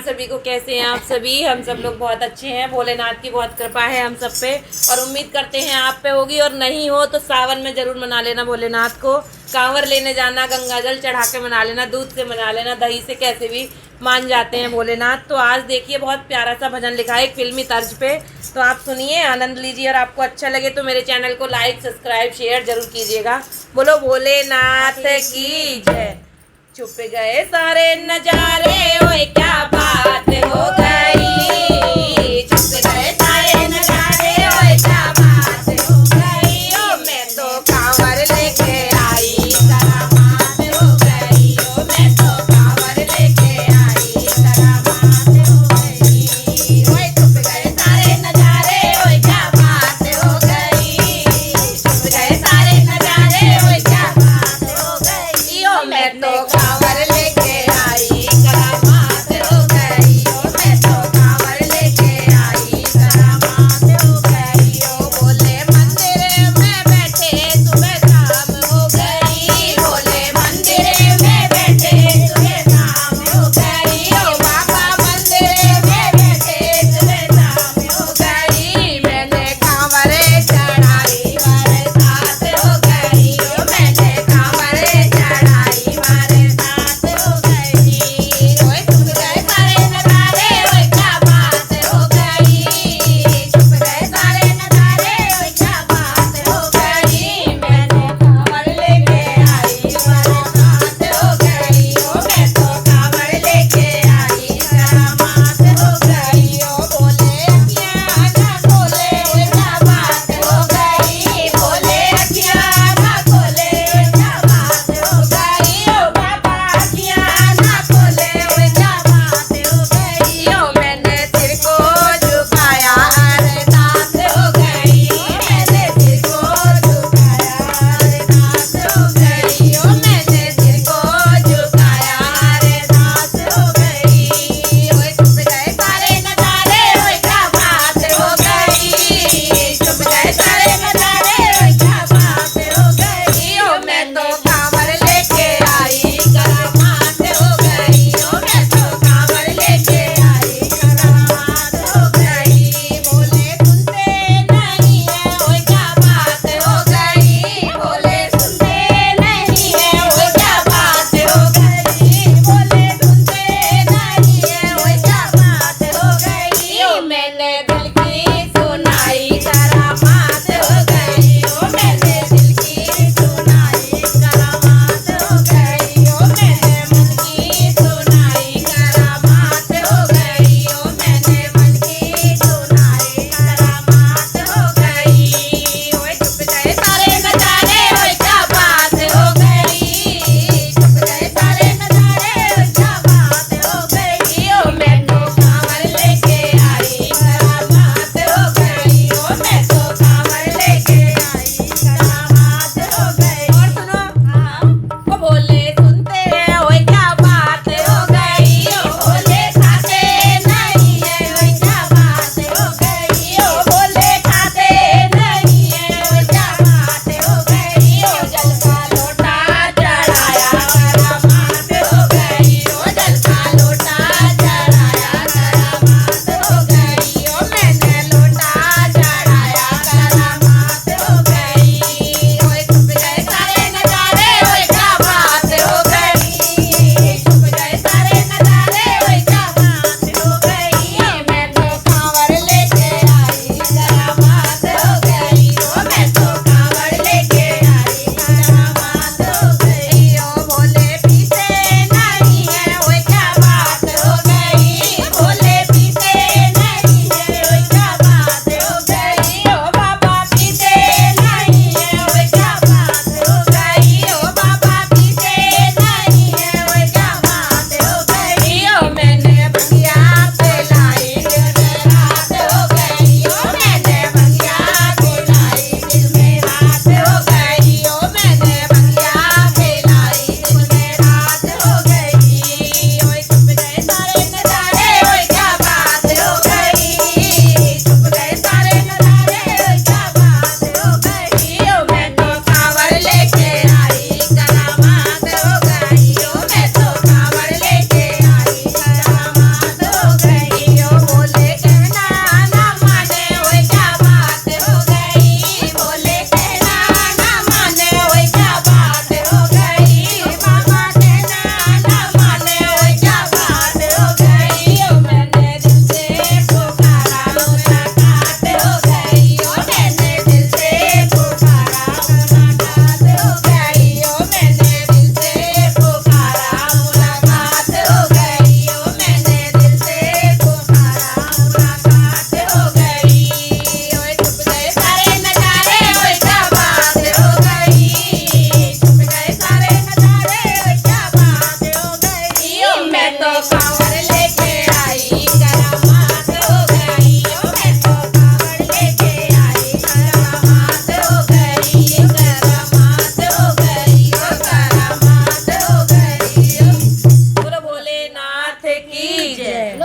सभी को। कैसे हैं आप सभी? हम सब लोग बहुत अच्छे हैं। भोलेनाथ की बहुत कृपा है हम सब पे और उम्मीद करते हैं आप पे होगी। और नहीं हो तो सावन में ज़रूर मना लेना भोलेनाथ को। कांवर लेने जाना, गंगा जल चढ़ा के मना लेना, दूध से मना लेना, दही से, कैसे भी मान जाते हैं भोलेनाथ। तो आज देखिए बहुत प्यारा सा भजन लिखा है एक फिल्मी तर्ज पे, तो आप सुनिए, आनंद लीजिए। और आपको अच्छा लगे तो मेरे चैनल को लाइक, सब्सक्राइब, शेयर जरूर कीजिएगा। बोलो भोलेनाथ की जय। छुप गए सारे नजारे, ओए क्या बात हो गई। छुप गए सारे नजारे, ओए क्या बात हो गई। ओ मैं तो कांवर लेके आई, करामात हो गई। ओ मैं तो कांवर लेके आई, करामात हो गई। ओए छुप गए सारे नजारे, ओए क्या बात हो गई। छुप गए सारे नजारे, ओए क्या बात हो गई। ओ मैं तो कांवर लेके आई, करामात हो गई।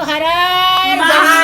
हर हर